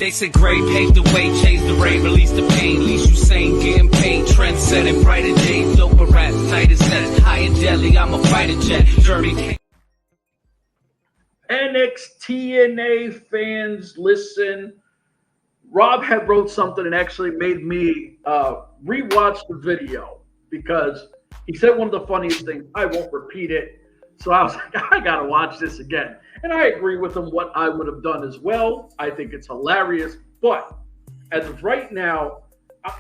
They said Gray paved the way, changed the rain, released the pain. Least you sane, getting paid, trend setting, brighter days, doper rap, tighter sets, high in deli, I'm a fighter jet, journey. NXTNA fans, listen. Rob had wrote something and actually made me rewatch the video because he said one of the funniest things. I won't repeat it. So I was like, I got to watch this again. And I agree with him what I would have done as well. I think it's hilarious. But as of right now,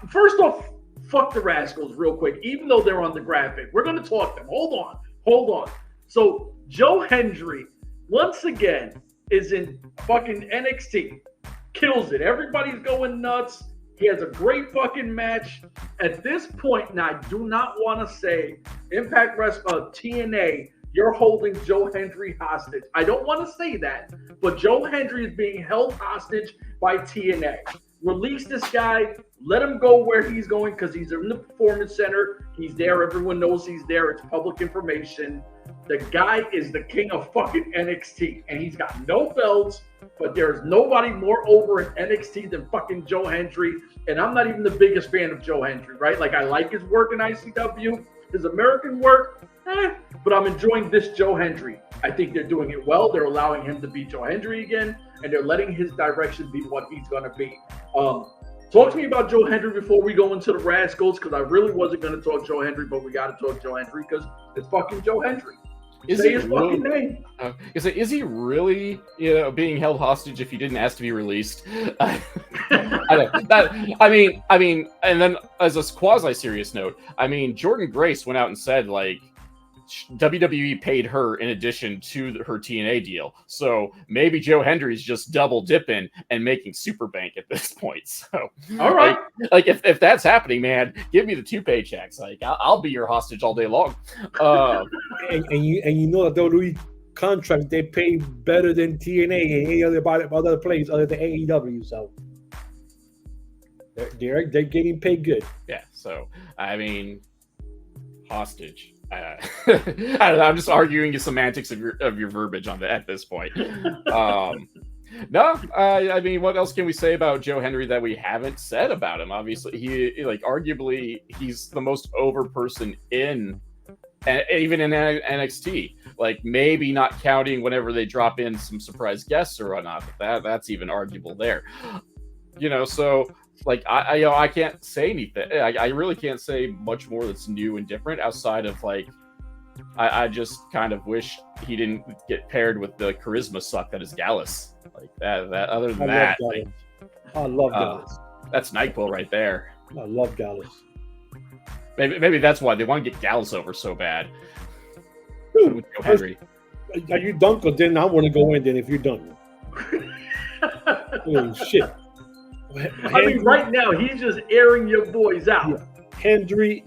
first off, fuck the Rascals real quick. Even though they're on the graphic, we're going to talk to them. Hold on. So Joe Hendry, once again, is in fucking NXT. Kills it. Everybody's going nuts. He has a great fucking match. At this point, and I do not want to say Impact TNA, you're holding Joe Hendry hostage. I don't want to say that, but Joe Hendry is being held hostage by TNA. Release this guy. Let him go where he's going because he's in the Performance Center. He's there. Everyone knows he's there. It's public information. The guy is the king of fucking NXT, and he's got no belts, but there's nobody more over in NXT than fucking Joe Hendry, and I'm not even the biggest fan of Joe Hendry, right? Like, I like his work in ICW, his American work, but I'm enjoying this Joe Hendry. I think they're doing it well. They're allowing him to be Joe Hendry again, and they're letting his direction be what he's going to be. Talk to me about Joe Hendry before we go into the Rascals, because I really wasn't going to talk Joe Hendry, but we got to talk Joe Hendry because it's fucking JoeHendry. Say his fucking name. Is he really, being held hostage if he didn't ask to be released? I mean, and then as a quasi-serious note, Jordan Grace went out and said, like, WWE paid her in addition to her TNA deal. So maybe Joe Hendry's just double dipping and making super bank at this point. So, all right. Like if that's happening, man, give me the 2 paychecks. Like I'll be your hostage all day long. And you know the WWE contract, they pay better than TNA and any other place other than AEW. So they're getting paid good. Yeah. So hostage. I don't know. I'm just arguing the semantics of your verbiage on at this point. What else can we say about Joe Hendry that we haven't said about him? Obviously, arguably he's the most over person even in NXT. Like maybe not counting whenever they drop in some surprise guests or whatnot, but that's even arguable there. So. Like I can't say anything. I really can't say much more that's new and different outside of like I just kind of wish he didn't get paired with the charisma suck that is Gallus. Like that. Other than that, I love Gallus. That's Nightpool right there. I love Gallus. Maybe that's why they want to get Gallus over so bad. Dude, with Joe Hendry. Are you done? Because then I want to go in. Then if you're done, holy shit. Right now, he's just airing your boys out. Yeah. Hendry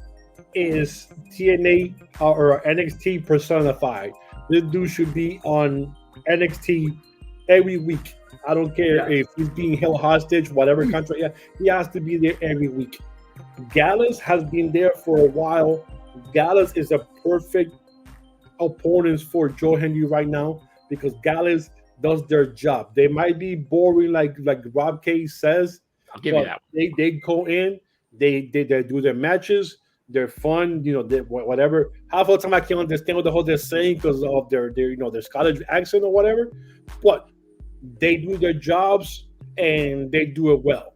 is TNA or NXT personified. This dude should be on NXT every week. I don't care if he's being held hostage, whatever country. He has to be there every week. Gallus has been there for a while. Gallus is a perfect opponent for Joe Hendry right now because Gallus does their job. They might be boring, like Rob K says. I'll give you that. They go in, they do their matches. They're fun, whatever. Half of the time I can't understand what the hell they're saying because of their Scottish accent or whatever. But they do their jobs and they do it well.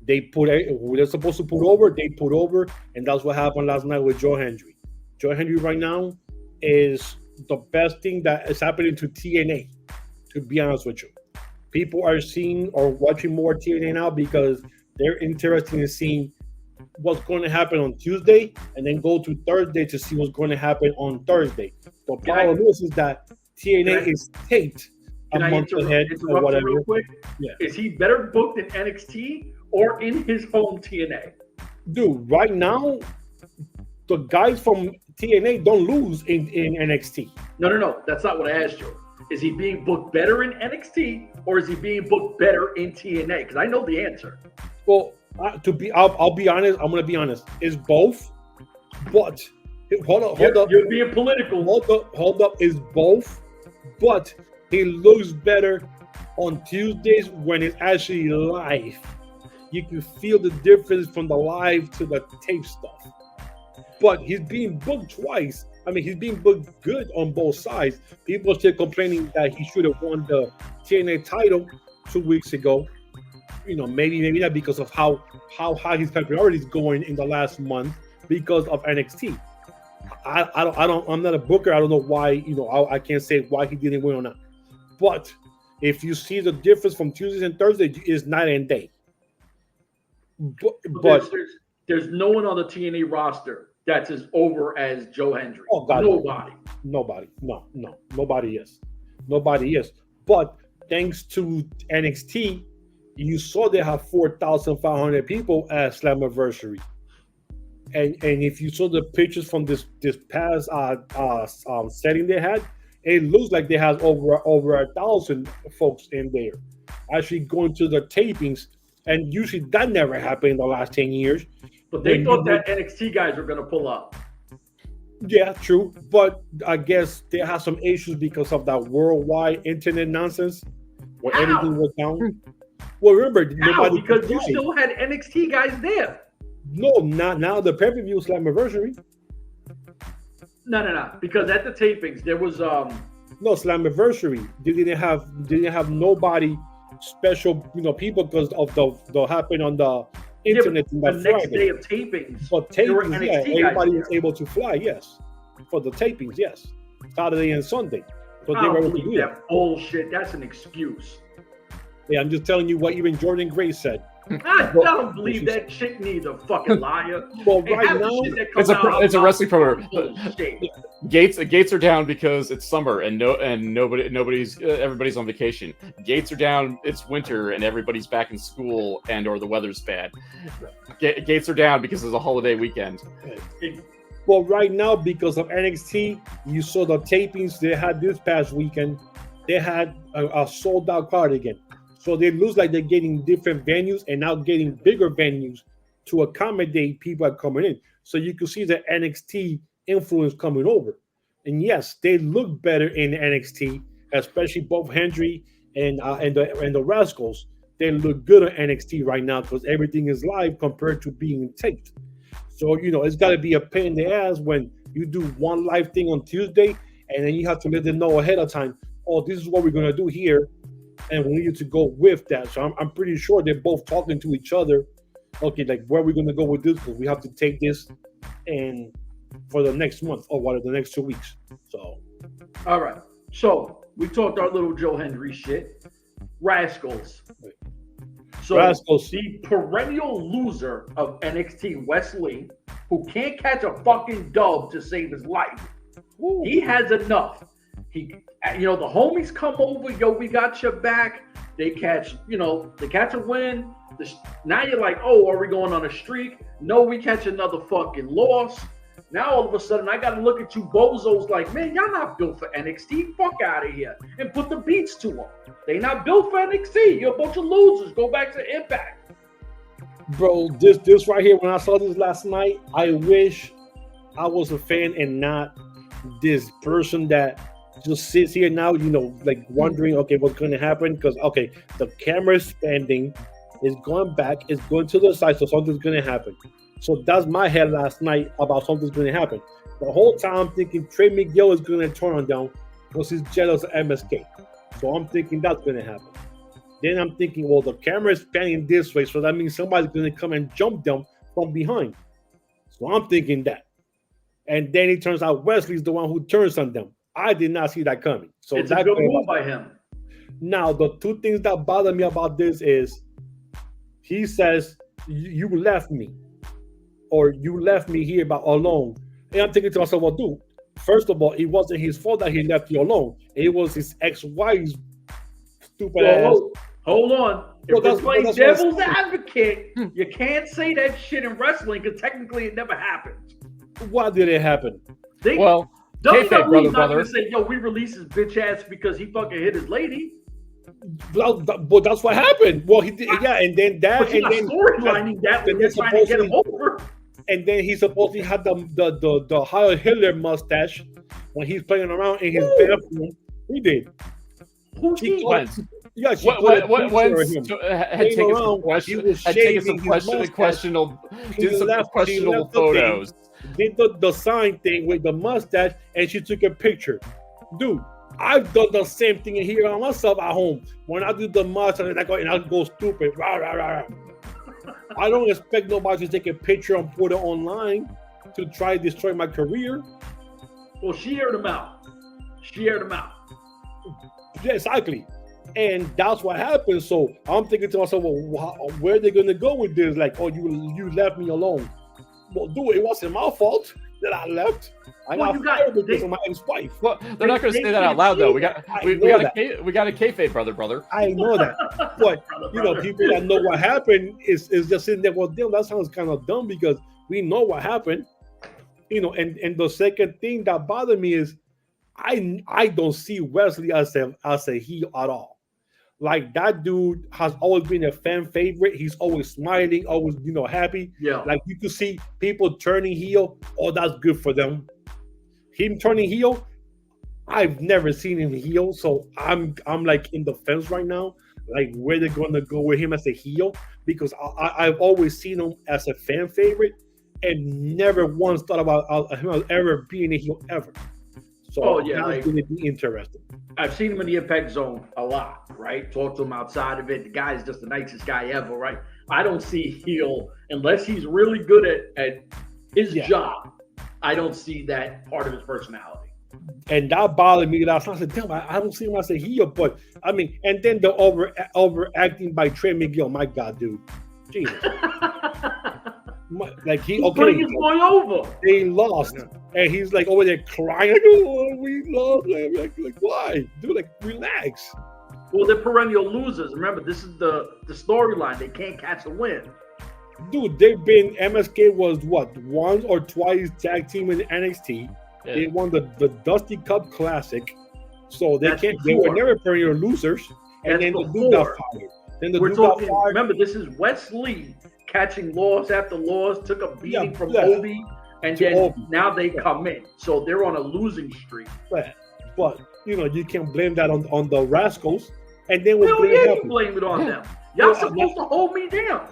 They put who they're supposed to put over, they put over, and that's what happened last night with Joe Hendry. Joe Hendry right now is the best thing that is happening to TNA. To be honest with you, people are seeing or watching more TNA now because they're interested in seeing what's going to happen on Tuesday and then go to Thursday to see what's going to happen on Thursday. The problem is that TNA is taped a month ahead or whatever. Real quick? Yeah. Is he better booked in NXT or in his home TNA? Dude, right now, the guys from TNA don't lose in NXT. No. That's not what I asked you. Is he being booked better in NXT or is he being booked better in TNA? Because I know the answer. Well, I'll be honest. I'm going to be honest. It's both. But hold up. You're being political. Hold up. It's both. But he looks better On Tuesdays, when it's actually live, you can feel the difference from the live to the tape stuff. But he's being booked twice. I mean, he's being booked good on both sides. People are still complaining that he should have won the TNA title 2 weeks ago. You know, maybe not because of how high his popularity is going in the last month because of NXT. I'm not a booker. I don't know why. You know, I can't say why he didn't win or not. But if you see the difference from Tuesdays and Thursdays, it's night and day. But there's no one on the TNA roster that's as over as Joe Hendry. Oh God, nobody. No, nobody is. But thanks to NXT, you saw they have 4,500 people at Slammiversary. And if you saw the pictures from this past setting they had, it looks like they have over 1,000 folks in there actually going to the tapings, and usually that never happened in the last 10 years. But they thought that NXT guys were going to pull up. Yeah, true. But I guess they have some issues because of that worldwide internet nonsense where everything was down. Well, remember, because you still had NXT guys there. No, not now. The pay-per-view Slammiversary. No. Because at the tapings there was no Slammiversary. They didn't have nobody special, people because of the happen on the internet. The next day of tapings. For tapings, yeah, everybody was able to fly. Yes, for the tapings, yes, Saturday and Sunday. So I don't believe that bullshit. That's an excuse. Yeah, I'm just telling you what even Jordan Gray said. I don't believe that shit neither, fucking liar. Well, right now, it's a wrestling program. Gates are down because it's summer and everybody's on vacation. Gates are down. It's winter and everybody's back in school or the weather's bad. Gates are down because it's a holiday weekend. Well, right now, because of NXT, you saw the tapings they had this past weekend. They had a sold out crowd again. So they lose like they're getting different venues and now getting bigger venues to accommodate people coming in. So you can see the NXT influence coming over. And yes, they look better in NXT, especially both Hendry and the Rascalz. They look good on NXT right now because everything is live compared to being taped. So, it's got to be a pain in the ass when you do one live thing on Tuesday and then you have to let them know ahead of time, oh, this is what we're going to do here. And we need you to go with that. So I'm pretty sure they're both talking to each other. Okay, like where are we going to go with this? Because we have to take this and for the next month or the next 2 weeks. So, all right. So we talked our little Joe Hendry shit. Rascalz. So Rascalz, the perennial loser of NXT, Wesley, who can't catch a fucking dub to save his life. Ooh. He has enough. The homies come over, yo, we got your back. They catch a win. Now you're like, oh, are we going on a streak? No, we catch another fucking loss. Now all of a sudden I got to look at you bozos like, man, y'all not built for NXT. Fuck out of here and put the beats to them. They not built for NXT. You're a bunch of losers. Go back to Impact. Bro, this right here, when I saw this last night, I wish I was a fan and not this person that just sits here now, like wondering, okay, what's going to happen? Because, okay, the camera is standing, is going back, is going to the side, so something's going to happen. So that's my head last night about something's going to happen. The whole time I'm thinking Trey Miguel is going to turn on down because he's jealous of MSK. So I'm thinking that's going to happen. Then I'm thinking, well, the camera is panning this way, so that means somebody's going to come and jump them from behind. So I'm thinking that. And then it turns out Wesley's the one who turns on them. I did not see that coming. So it's a good move by him. Now, the two things that bother me about this is he says, you left me. Or you left me here alone. And I'm thinking to myself, well, dude, first of all, it wasn't his fault that he left you alone. It was his ex-wife's stupid ass. Hold on. If we're playing devil's advocate, you can't say that shit in wrestling because technically it never happened. Why did it happen? WWE's not going to say, yo, we released his bitch ass because he fucking hit his lady. But that's what happened. Well, he did, yeah, and then that, but and then storylining that when they're trying to get him over. And then he supposedly had the Heil Hitler mustache when he's playing around in his bathroom. He did. Who's he? Yeah, she put a picture of him. Had taken some questionable photos. Did the sign thing with the mustache, and she took a picture. Dude, I've done the same thing here on myself at home. When I do the mustache and I go stupid. Rah, rah, rah, rah. I don't expect nobody to take a picture and put it online to try to destroy my career. Well, she aired him out. Yeah, exactly. And that's what happened. So I'm thinking to myself, well, where are they going to go with this? Like, oh, you left me alone. Well, dude, it wasn't my fault that I left. I got fired because of my ex-wife. Well, they're not going to say that out loud, though. We got a kayfabe, brother. I know that, but people that know what happened is just sitting there. Well, damn, that sounds kind of dumb because we know what happened. And the second thing that bothered me is I don't see Wesley as a heel at all. Like, that dude has always been a fan favorite. He's always smiling, always, happy. Yeah. Like, you could see people turning heel. Oh, that's good for them. Him turning heel, I've never seen him heel. So I'm like in the fence right now. Like, where they're going to go with him as a heel. Because I've always seen him as a fan favorite and never once thought about him ever being a heel ever. So that's going to be interesting. I've seen him in the Impact Zone a lot, right? Talk to him outside of it. The guy's just the nicest guy ever, right? I don't see heel unless he's really good at his job. I don't see that part of his personality. And that bothered me last night. I said, damn, I don't see him as a heel. But, I mean, and then the overacting by Trey McGill. My God, dude. Jesus. Like he's putting his boy over. They lost, and he's like over there crying. Like, oh, we lost. Like why? Dude, like relax. Well, they're perennial losers. Remember, this is the storyline. They can't catch a win. Dude, they've been MSK was what once or twice tag team in NXT. Yeah. They won the Dusty Cup Classic, so they were never perennial losers. And then the dude got fired. Then we're talking. Remember, this is Wesley catching loss after loss, took a beating from Obi, and then now they come in. So they're on a losing streak. But you can't blame that on the rascalz. And then you blame it on them. Y'all supposed to hold me down.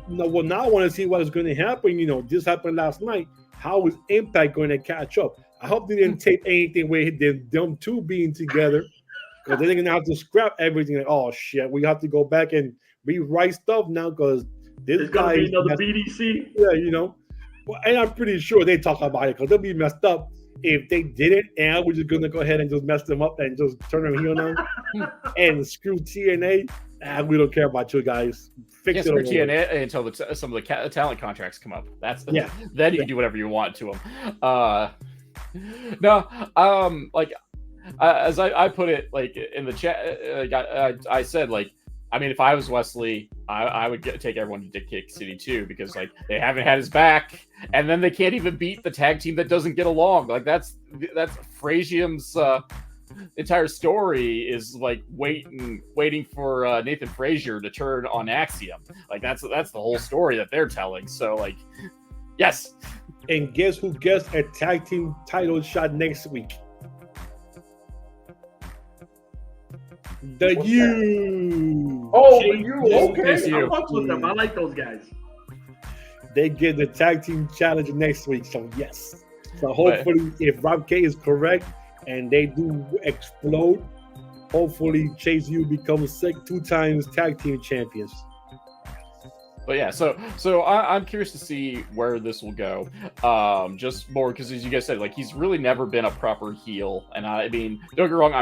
No, well, now I want to see what is going to happen. This happened last night. How is Impact going to catch up? I hope they didn't tape anything with them two being together, because they're going to have to scrap everything. Like, oh shit, we have to go back and rewrite stuff now because this guy is another BDC. Yeah, and I'm pretty sure they talk about it because they'll be messed up if they didn't. And we're just going to go ahead and just mess them up and just turn them heel now and screw TNA. We don't care about you guys. Fix it. Screw TNA until some of the talent contracts come up. Then you can do whatever you want to them. As I put it, like in the chat, I said, like, I mean, if I was Wesley, I would take everyone to Dick Kick City too, because like they haven't had his back, and then they can't even beat the tag team that doesn't get along. Like that's Frazium's entire story is like waiting for Nathan Frazier to turn on Axiom. Like that's the whole story that they're telling. So like, yes. And guess who gets a tag team title shot next week? The U. Oh, the U. Okay. I fuck with them. I like those guys. They get the tag team challenge next week. So yes. So hopefully, if Rob K is correct and they do explode, hopefully Chase U becomes 2 times tag team champions. But yeah, so I'm curious to see where this will go. Just more because, as you guys said, like he's really never been a proper heel. And I mean, don't get me wrong, I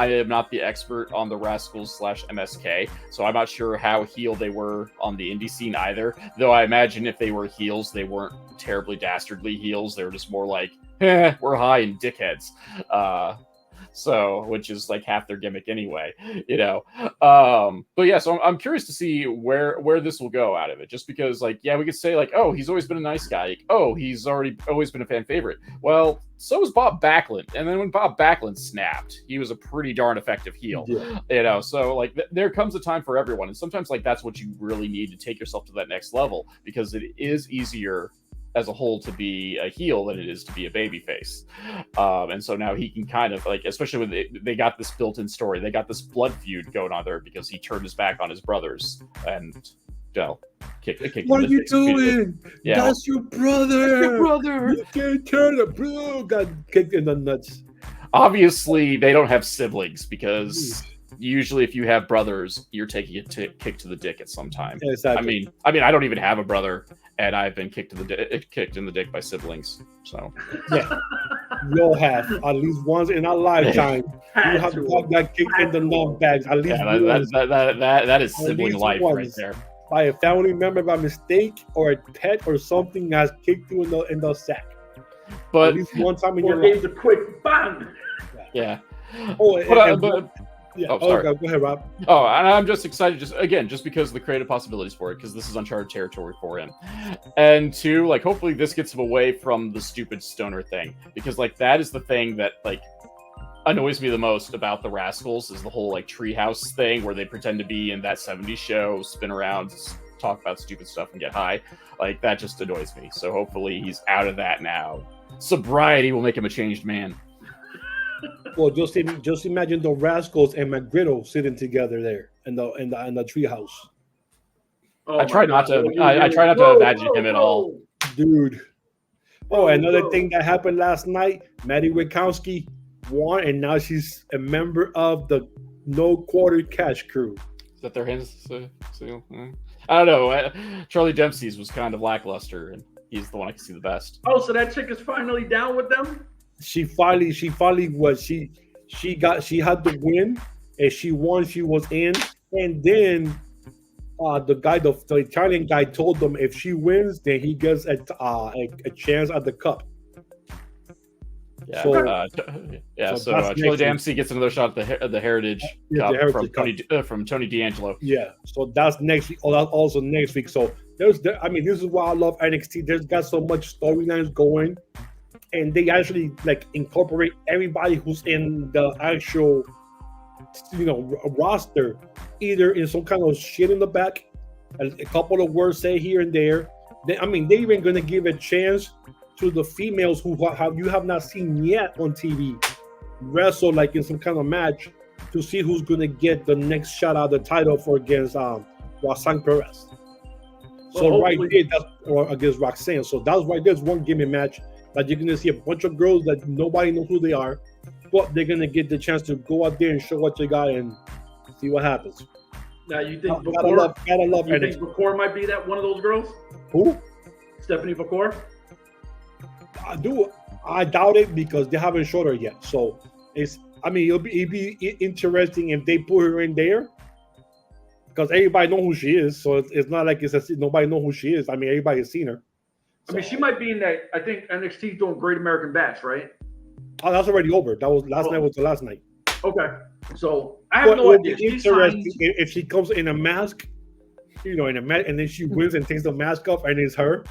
am not the expert on the rascalz / MSK, so I'm not sure how heel they were on the indie scene either. Though I imagine if they were heels, they weren't terribly dastardly heels. They were just more like, we're high and dickheads. So, which is like half their gimmick anyway, But yeah, so I'm curious to see where this will go out of it. Just because, like, yeah, we could say like, oh, he's always been a nice guy. Like, oh, he's always been a fan favorite. Well, so was Bob Backlund, and then when Bob Backlund snapped, he was a pretty darn effective heel. Yeah. So like, there comes a time for everyone, and sometimes like that's what you really need to take yourself to that next level, because it is easier as a whole to be a heel than it is to be a babyface. And so now he can kind of like, especially when they got this built-in story, they got this blood feud going on there because he turned his back on his brothers and kick. What are you doing? Yeah. That's your brother. That's your brother. You can't turn a bro. Got kicked in the nuts. Obviously, they don't have siblings because usually if you have brothers, you're taking a kick to the dick at some time. Exactly. I mean, I don't even have a brother, and I've been kicked in the dick by siblings. So yeah, you'll have at least once in a lifetime. You have got kicked in the nutbags. At least that is sibling life right there. By a family member by mistake, or a pet or something has kicked you in the sack. But at least one time in your life. A quick bang. Yeah. Oh, yeah. Oh, sorry. Go ahead, Rob. Oh, and I'm just excited, just because of the creative possibilities for it, because this is uncharted territory for him. And two, like, hopefully this gets him away from the stupid stoner thing, because like that is the thing that like annoys me the most about the rascalz is the whole like treehouse thing where they pretend to be in that 70s show, spin around, talk about stupid stuff, and get high. Like that just annoys me. So hopefully he's out of that now. Sobriety will make him a changed man. Well, just imagine the rascalz and McGriddle sitting together there in the treehouse. Oh, I try not to imagine him at all, dude. Oh, another thing that happened last night: Maddie Witkowski won, and now she's a member of the No Quarter Cash crew. Is that their hands? I don't know. Charlie Dempsey's was kind of lackluster, and he's the one I can see the best. Oh, so that chick is finally down with them? She finally was. She had the win, and she won. She was in, and then the Italian guy told them if she wins, then he gets a chance at the cup. Yeah. So Charlie Dempsey gets another shot at the Heritage Cup from Tony D'Angelo. Yeah. So that's next week. Oh, that's also next week. So this is why I love NXT. There's got so much storylines going. And they actually like incorporate everybody who's in the actual, roster, either in some kind of shit in the back, a couple of words say here and there. They're even going to give a chance to the females who you have not seen yet on TV wrestle like in some kind of match to see who's going to get the next shot at the title against Roxanne Perez. So against Roxanne. So that's why there's one gimmick match. That you're going to see a bunch of girls that nobody knows who they are, but they're going to get the chance to go out there and show what you got and see what happens. Now, you think gotta love you think Bakor might be that one of those girls? Who? Stephanie Bakor? I do. I doubt it because they haven't showed her yet. So it'll be interesting if they put her in there because everybody knows who she is. So it's not like nobody knows who she is. Everybody's seen her. So. She might be in that. I think NXT's doing Great American Bash, right? Oh, that's already over. That was last night. Was the last night. Okay, so I have no idea. Interesting if she comes in a mask, in a mask, and then she wins and takes the mask off, and it's her.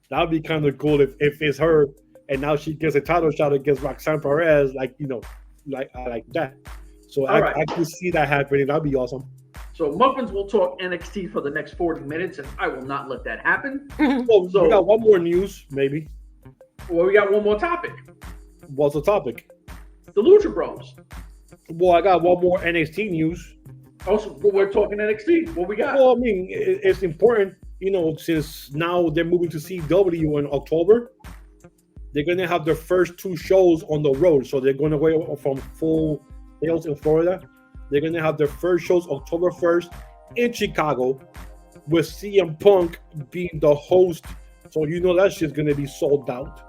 That'd be kind of cool if it's her, and now she gets a title shot against Roxanne Perez, like that. So I can see that happening. That'd be awesome. So Muffins will talk NXT for the next 40 minutes, and I will not let that happen. So we got one more news, maybe. Well, we got one more topic. What's the topic? The Lucha Bros. Well, I got one more NXT news. Also, we're talking NXT. What we got? Well, it's important, since now they're moving to CW in October. They're going to have their first 2 shows on the road. So they're going away from full sales in Florida. They're going to have their first shows October 1st in Chicago with CM Punk being the host. So that shit's going to be sold out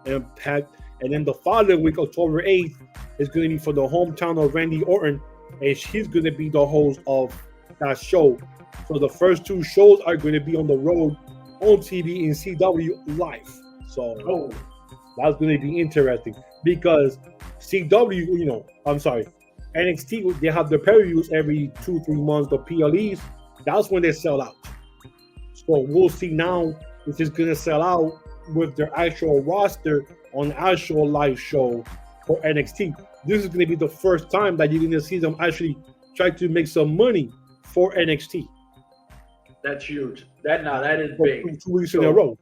and packed. And then the following week, October 8th, is going to be for the hometown of Randy Orton. And he's going to be the host of that show. So the first 2 shows are going to be on the road on TV in CW live. So that's going to be interesting because CW, NXT, they have the pay-per-views every 2-3 months, the PLEs. That's when they sell out. So we'll see now if it's going to sell out with their actual roster on the actual live show for NXT. This is going to be the first time that you're going to see them actually try to make some money for NXT. That's huge. That is big. 2 weeks in a row.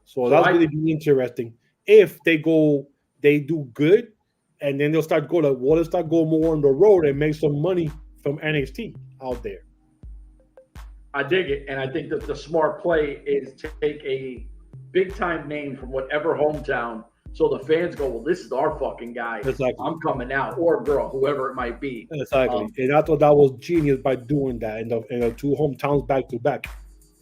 So that's going to be interesting. If they do good, and then they'll start going more on the road and make some money from NXT out there. I dig it, and I think that the smart play is to take a big time name from whatever hometown, so the fans go, "Well, this is our fucking guy. Exactly. I'm coming out," or girl, whoever it might be. Exactly, and I thought that was genius by doing that in the two hometowns back to back.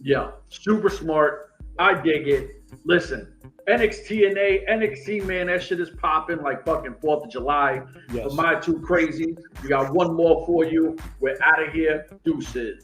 Yeah, super smart. I dig it. Listen, NXT, man, that shit is popping like fucking 4th of July. Yes. For my two crazy, we got one more for you. We're out of here. Deuces.